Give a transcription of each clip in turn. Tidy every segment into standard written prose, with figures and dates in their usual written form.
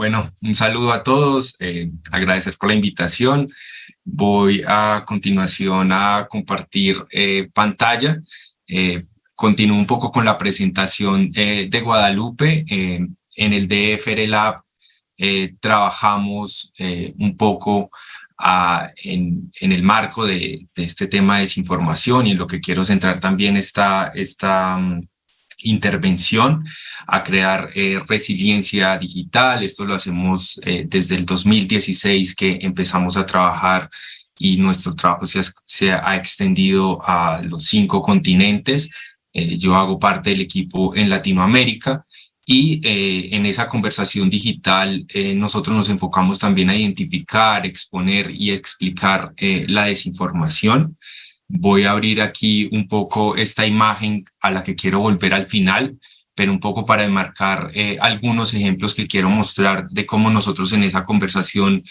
Bueno, un saludo a todos, agradecer por la invitación. Voy a continuación a compartir pantalla. Eh, Continúo un poco con la presentación de Guadalupe. En el DFR Lab trabajamos un poco en el marco de este tema de desinformación, y en lo que quiero centrar también esta intervención a crear resiliencia digital. Esto lo hacemos desde el 2016 que empezamos a trabajar, y nuestro trabajo se ha extendido a los 5 continentes. Yo hago parte del equipo en Latinoamérica, y en esa conversación digital nosotros nos enfocamos también a identificar, exponer y explicar la desinformación. Voy a abrir aquí un poco esta imagen a la que quiero volver al final, pero un poco para enmarcar algunos ejemplos que quiero mostrar de cómo nosotros en esa conversación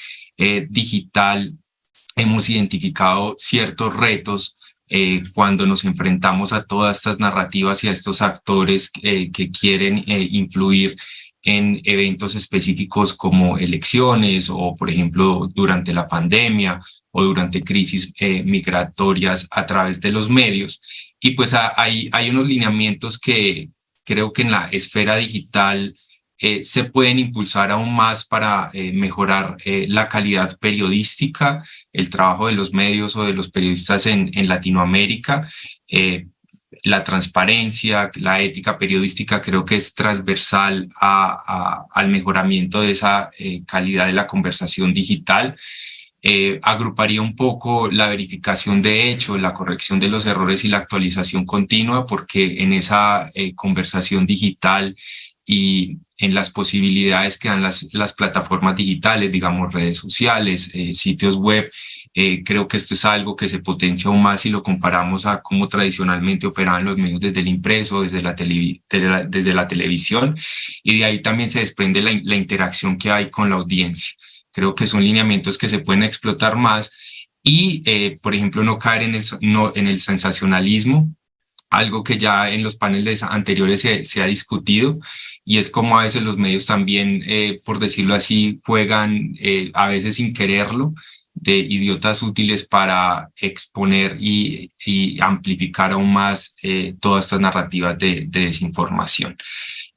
digital hemos identificado ciertos retos cuando nos enfrentamos a todas estas narrativas y a estos actores que quieren influir en eventos específicos como elecciones, o por ejemplo durante la pandemia o durante crisis migratorias a través de los medios. Y pues hay unos lineamientos que creo que en la esfera digital se pueden impulsar aún más para mejorar la calidad periodística, el trabajo de los medios o de los periodistas en Latinoamérica. La transparencia, la ética periodística creo que es transversal al mejoramiento de esa calidad de la conversación digital. Agruparía un poco la verificación de hechos, la corrección de los errores y la actualización continua, porque en esa conversación digital y en las posibilidades que dan las plataformas digitales, digamos redes sociales, sitios web, creo que esto es algo que se potencia aún más si lo comparamos a cómo tradicionalmente operaban los medios desde el impreso, desde la televisión, y de ahí también se desprende la interacción que hay con la audiencia. Creo que son lineamientos que se pueden explotar más, y, por ejemplo, no caer en el sensacionalismo, algo que ya en los paneles anteriores se ha discutido, y es como a veces los medios también, por decirlo así, juegan a veces sin quererlo, de idiotas útiles para exponer y amplificar aún más todas estas narrativas de desinformación.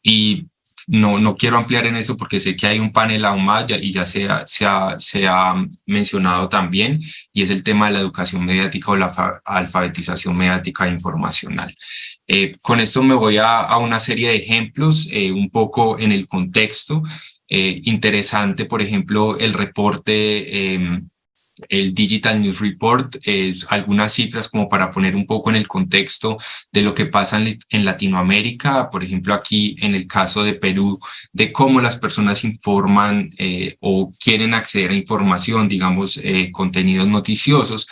Y no quiero ampliar en eso porque sé que hay un panel aún más y ya se ha mencionado también, y es el tema de la educación mediática o la alfabetización mediática e informacional. Con esto me voy a una serie de ejemplos, un poco en el contexto. Interesante, por ejemplo, el reporte, el Digital News Report, algunas cifras como para poner un poco en el contexto de lo que pasa en Latinoamérica. Por ejemplo, aquí en el caso de Perú, de cómo las personas informan o quieren acceder a información, digamos, contenidos noticiosos.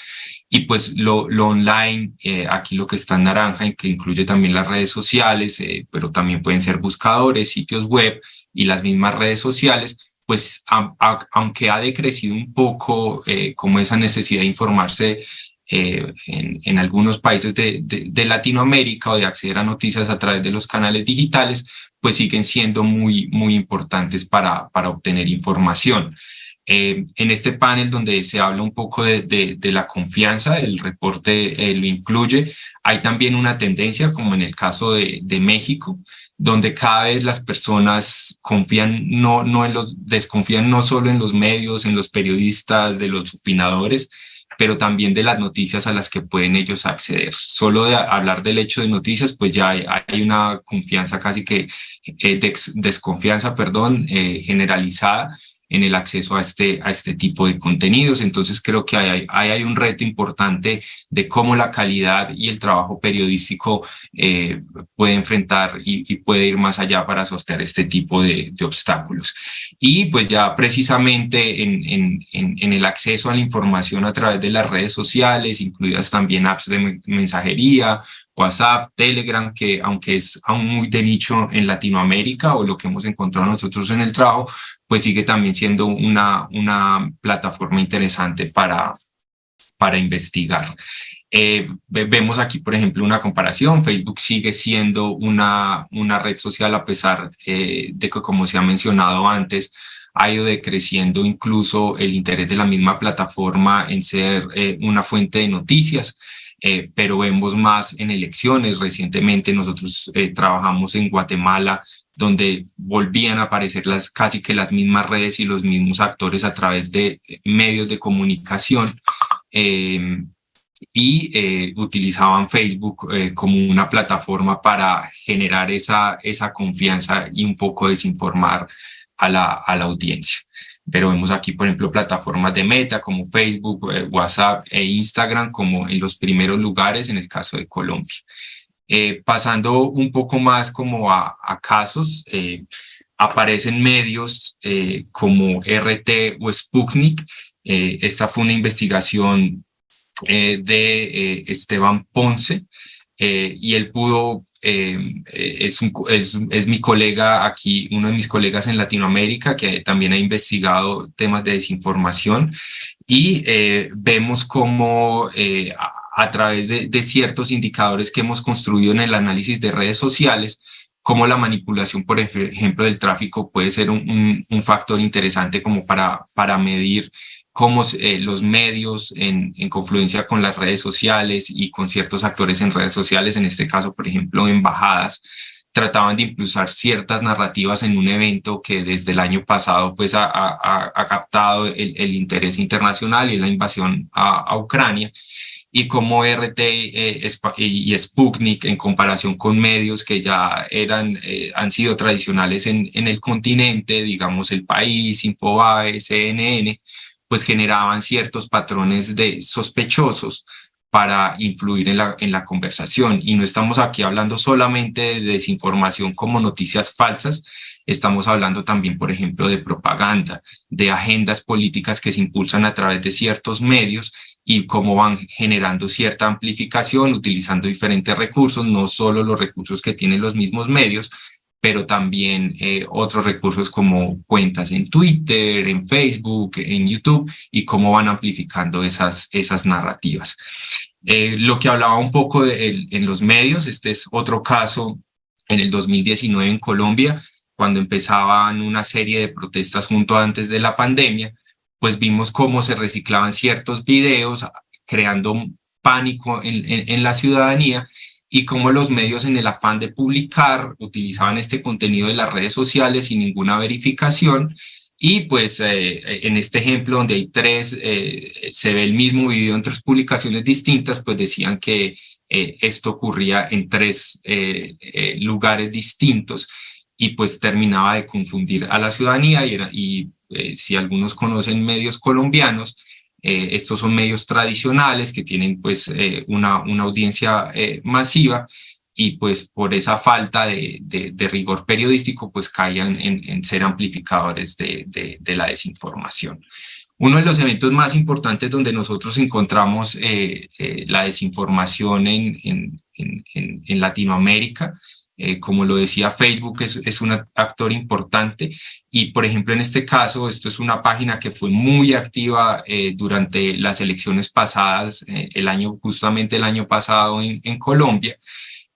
Y pues lo online, aquí lo que está en naranja, que incluye también las redes sociales, pero también pueden ser buscadores, sitios web y las mismas redes sociales. Pues aunque ha decrecido un poco como esa necesidad de informarse en algunos países de Latinoamérica, o de acceder a noticias a través de los canales digitales, pues siguen siendo muy importantes para obtener información. En este panel donde se habla un poco de la confianza, el reporte lo incluye. Hay también una tendencia, como en el caso de México, donde cada vez las personas desconfían no solo en los medios, en los periodistas, de los opinadores, pero también de las noticias a las que pueden ellos acceder. Solo de hablar del hecho de noticias, pues ya hay una confianza casi que desconfianza, generalizada en el acceso a este tipo de contenidos. Entonces creo que hay un reto importante de cómo la calidad y el trabajo periodístico puede enfrentar y puede ir más allá para sortear este tipo de obstáculos. Y pues ya precisamente en el acceso a la información a través de las redes sociales, incluidas también apps de mensajería, WhatsApp, Telegram, que aunque es aún muy de nicho en Latinoamérica, o lo que hemos encontrado nosotros en el trabajo, pues sigue también siendo una plataforma interesante para investigar. Vemos aquí, por ejemplo, una comparación. Facebook sigue siendo una red social, a pesar de que, como se ha mencionado antes, ha ido decreciendo incluso el interés de la misma plataforma en ser una fuente de noticias. Pero vemos más en elecciones. Recientemente nosotros trabajamos en Guatemala, donde volvían a aparecer casi que las mismas redes y los mismos actores a través de medios de comunicación. Utilizaban Facebook como una plataforma para generar esa confianza y un poco desinformar a la audiencia. Pero vemos aquí, por ejemplo, plataformas de Meta como Facebook, WhatsApp e Instagram como en los primeros lugares en el caso de Colombia. Pasando un poco más como a casos, aparecen medios como RT o Sputnik. Esta fue una investigación de Esteban Ponce, y él pudo, es mi colega aquí, uno de mis colegas en Latinoamérica que también ha investigado temas de desinformación, y vemos cómo a través de ciertos indicadores que hemos construido en el análisis de redes sociales, cómo la manipulación, por ejemplo, del tráfico puede ser un factor interesante como para medir cómo los medios en confluencia con las redes sociales y con ciertos actores en redes sociales, en este caso, por ejemplo, embajadas, trataban de impulsar ciertas narrativas en un evento que desde el año pasado pues, ha captado el interés internacional y la invasión a Ucrania, y como RT y Sputnik, en comparación con medios que ya han sido tradicionales en el continente, digamos El País, Infobae, CNN, pues generaban ciertos patrones sospechosos para influir en la conversación. Y no estamos aquí hablando solamente de desinformación como noticias falsas, estamos hablando también, por ejemplo, de propaganda, de agendas políticas que se impulsan a través de ciertos medios y cómo van generando cierta amplificación utilizando diferentes recursos, no solo los recursos que tienen los mismos medios, pero también otros recursos como cuentas en Twitter, en Facebook, en YouTube, y cómo van amplificando esas narrativas. Lo que hablaba un poco en los medios, este es otro caso en el 2019 en Colombia, cuando empezaban una serie de protestas junto antes de la pandemia, pues vimos cómo se reciclaban ciertos videos, creando pánico en la ciudadanía, y cómo los medios, en el afán de publicar, utilizaban este contenido de las redes sociales sin ninguna verificación. Y pues en este ejemplo donde hay se ve el mismo video en 3 publicaciones distintas, pues decían que esto ocurría en 3 lugares distintos, y pues terminaba de confundir a la ciudadanía. Y si algunos conocen medios colombianos, estos son medios tradicionales que tienen pues una audiencia masiva, y pues por esa falta de rigor periodístico pues caían en ser amplificadores de la desinformación. Uno de los eventos más importantes donde nosotros encontramos la desinformación en Latinoamérica, como lo decía, Facebook es un actor importante, y por ejemplo en este caso esto es una página que fue muy activa durante las elecciones pasadas, justamente el año pasado en Colombia,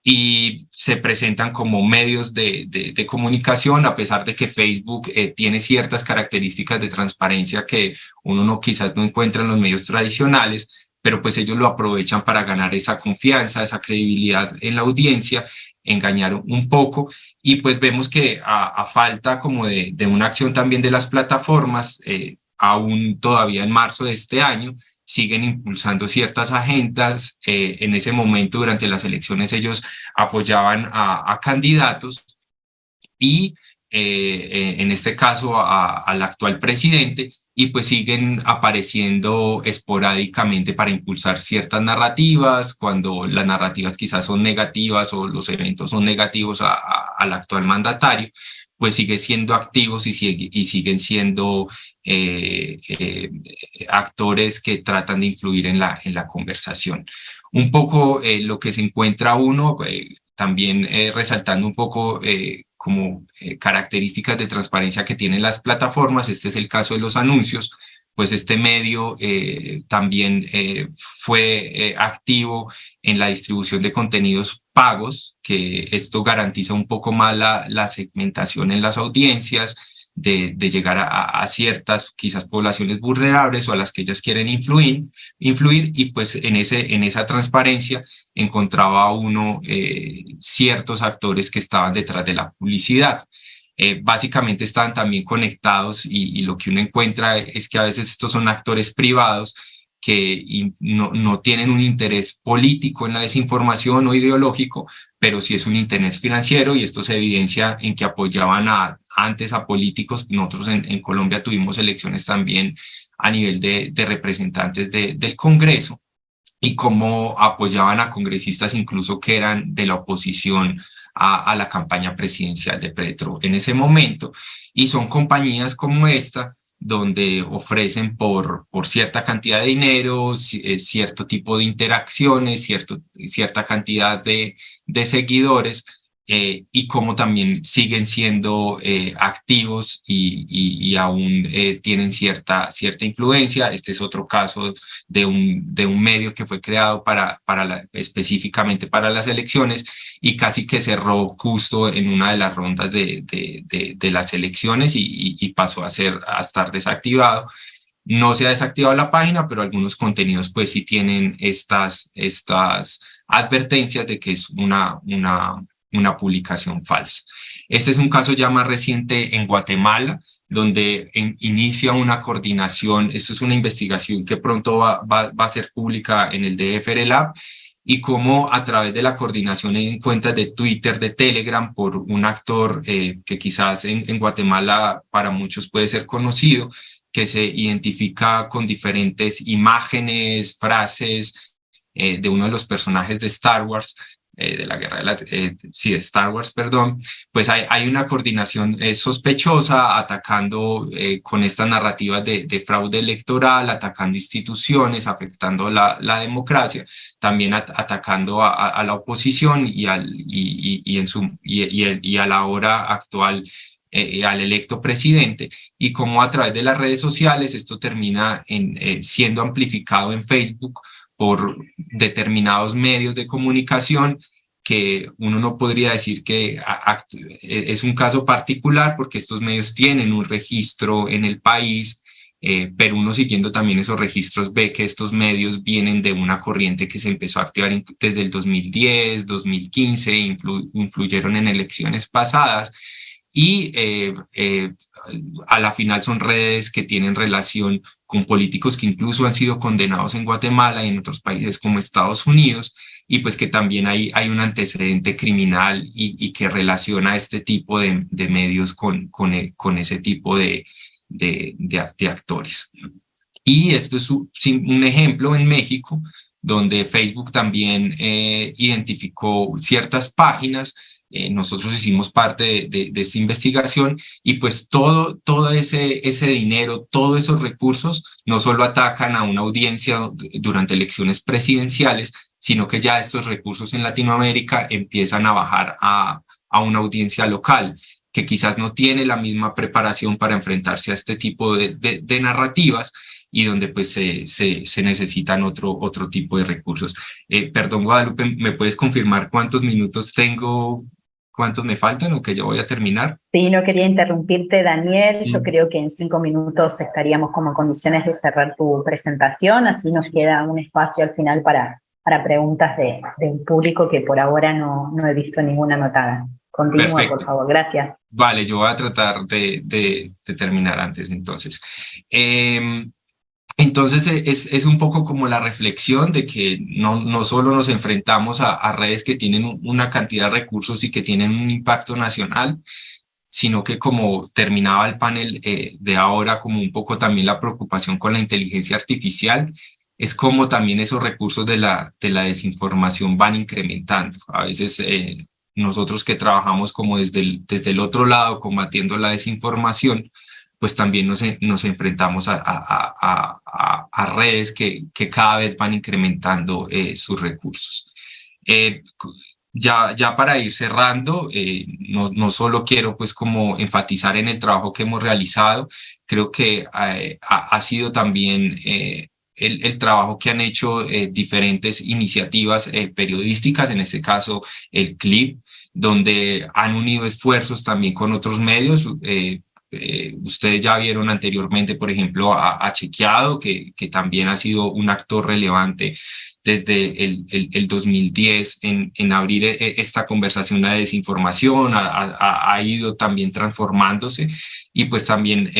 y se presentan como medios de comunicación, a pesar de que Facebook tiene ciertas características de transparencia que uno quizás no encuentra en los medios tradicionales, pero pues ellos lo aprovechan para ganar esa confianza, esa credibilidad en la audiencia, engañar un poco. Y pues vemos que a falta como de una acción también de las plataformas, aún todavía en marzo de este año, siguen impulsando ciertas agendas. En ese momento, durante las elecciones, ellos apoyaban a candidatos, y en este caso al actual presidente, y pues siguen apareciendo esporádicamente para impulsar ciertas narrativas, cuando las narrativas quizás son negativas o los eventos son negativos al actual mandatario, pues sigue siendo activos y siguen siendo actores que tratan de influir en la conversación. Un poco lo que se encuentra uno, también resaltando un poco como características de transparencia que tienen las plataformas. Este es el caso de los anuncios. Pues este medio también fue activo en la distribución de contenidos pagos, que esto garantiza un poco más la segmentación en las audiencias, de llegar a ciertas quizás poblaciones vulnerables o a las que ellas quieren influir y pues en esa transparencia encontraba uno ciertos actores que estaban detrás de la publicidad. Básicamente estaban también conectados y lo que uno encuentra es que a veces estos son actores privados que no tienen un interés político en la desinformación o ideológico, pero sí es un interés financiero y esto se evidencia en que apoyaban antes a políticos. Nosotros en Colombia tuvimos elecciones también a nivel de representantes del Congreso y cómo apoyaban a congresistas incluso que eran de la oposición a la campaña presidencial de Petro en ese momento. Y son compañías como esta donde ofrecen por cierta cantidad de dinero, cierto tipo de interacciones, cierta cantidad de seguidores, y cómo también siguen siendo activos y aún tienen cierta influencia. Este es otro caso de un medio que fue creado específicamente para las elecciones y casi que cerró justo en una de las rondas de las elecciones y pasó a estar desactivado. No se ha desactivado la página, pero algunos contenidos pues sí tienen estas advertencias de que es una publicación falsa. Este es un caso ya más reciente en Guatemala, donde inicia una coordinación. Esto es una investigación que pronto va a ser pública en el DFR Lab, y cómo a través de la coordinación en cuentas de Twitter, de Telegram, por un actor que quizás en Guatemala para muchos puede ser conocido, que se identifica con diferentes imágenes, frases de uno de los personajes de Star Wars, de la guerra de Star Wars, perdón, pues hay una coordinación sospechosa atacando con estas narrativas de fraude electoral, atacando instituciones, afectando la democracia, también atacando a la oposición y a la hora actual al electo presidente, y cómo a través de las redes sociales esto termina siendo amplificado en Facebook por determinados medios de comunicación, que uno no podría decir que es un caso particular porque estos medios tienen un registro en el país, pero uno siguiendo también esos registros ve que estos medios vienen de una corriente que se empezó a activar desde el 2010, 2015, influyeron en elecciones pasadas, y a la final son redes que tienen relación con políticos que incluso han sido condenados en Guatemala y en otros países como Estados Unidos, y pues que también hay un antecedente criminal y que relaciona este tipo de medios con ese tipo de actores. Y esto es un ejemplo en México, donde Facebook también identificó ciertas páginas. Nosotros hicimos parte de esta investigación, y pues todo ese dinero, todos esos recursos no solo atacan a una audiencia durante elecciones presidenciales, sino que ya estos recursos en Latinoamérica empiezan a bajar a una audiencia local que quizás no tiene la misma preparación para enfrentarse a este tipo de narrativas, y donde pues se necesitan otro tipo de recursos. Perdón, Guadalupe, ¿me puedes confirmar cuántos minutos tengo? ¿Cuántos me faltan o que yo voy a terminar? Sí, no quería interrumpirte, Daniel. Yo creo que en 5 minutos estaríamos como en condiciones de cerrar tu presentación, así nos queda un espacio al final para preguntas del público, que por ahora no he visto ninguna anotada. Continúa, perfecto, por favor. Gracias. Vale, yo voy a tratar de terminar antes entonces. Entonces es un poco como la reflexión de que no solo nos enfrentamos a redes que tienen una cantidad de recursos y que tienen un impacto nacional, sino que, como terminaba el panel de ahora, como un poco también la preocupación con la inteligencia artificial, es como también esos recursos de la desinformación van incrementando. A veces nosotros que trabajamos como desde el otro lado combatiendo la desinformación, pues también nos enfrentamos a redes que cada vez van incrementando sus recursos. Ya para ir cerrando, no solo quiero pues como enfatizar en el trabajo que hemos realizado, creo que ha sido también el trabajo que han hecho diferentes iniciativas periodísticas, en este caso el CLIP, donde han unido esfuerzos también con otros medios. ustedes ya vieron anteriormente, por ejemplo, a Chequeado, que también ha sido un actor relevante desde el 2010 en abrir esta conversación a desinformación, ha ido también transformándose, y pues también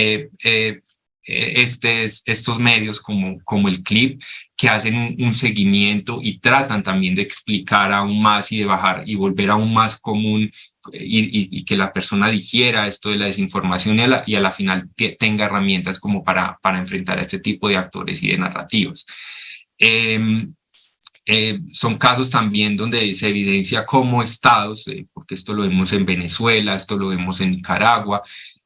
estos medios como el Clip, que hacen un seguimiento y tratan también de explicar aún más y de bajar y volver aún más común y que la persona digiera esto de la desinformación y a la final tenga herramientas como para enfrentar a este tipo de actores y de narrativas. Son casos también donde se evidencia cómo estados, porque esto lo vemos en Venezuela, esto lo vemos en Nicaragua,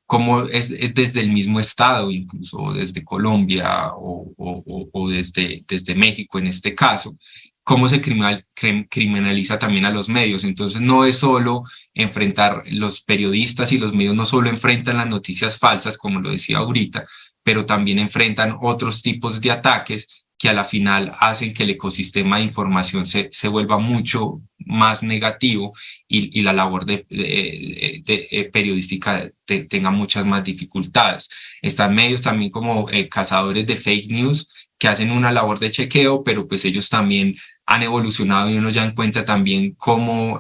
como es desde el mismo estado, incluso desde Colombia o desde México en este caso, cómo se criminaliza también a los medios. Entonces no es solo enfrentar, los periodistas y los medios no solo enfrentan las noticias falsas, como lo decía ahorita, pero también enfrentan otros tipos de ataques que a la final hacen que el ecosistema de información se vuelva mucho más negativo y la labor periodística tenga muchas más dificultades. Están medios también como cazadores de fake news, que hacen una labor de chequeo, pero pues ellos también han evolucionado y uno ya encuentra también cómo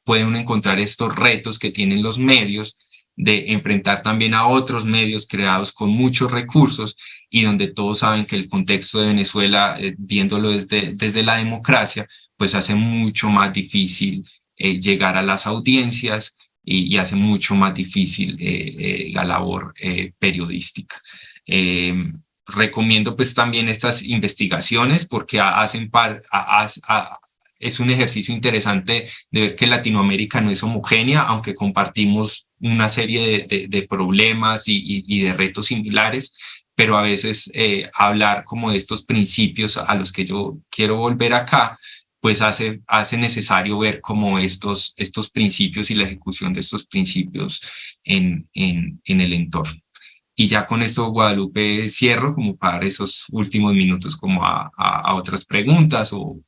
puede uno encontrar estos retos que tienen los medios de enfrentar también a otros medios creados con muchos recursos y donde todos saben que el contexto de Venezuela, viéndolo desde la democracia, pues hace mucho más difícil llegar a las audiencias y hace mucho más difícil la labor periodística. Recomiendo pues también estas investigaciones porque es un ejercicio interesante de ver que Latinoamérica no es homogénea, aunque compartimos una serie de problemas y de retos similares, pero a veces hablar como de estos principios a los que yo quiero volver acá, pues hace necesario ver como estos principios y la ejecución de estos principios en el entorno. Y ya con esto, Guadalupe, cierro como para dar esos últimos minutos como a otras preguntas o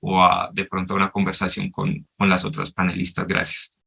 de pronto a una conversación con las otras panelistas. Gracias.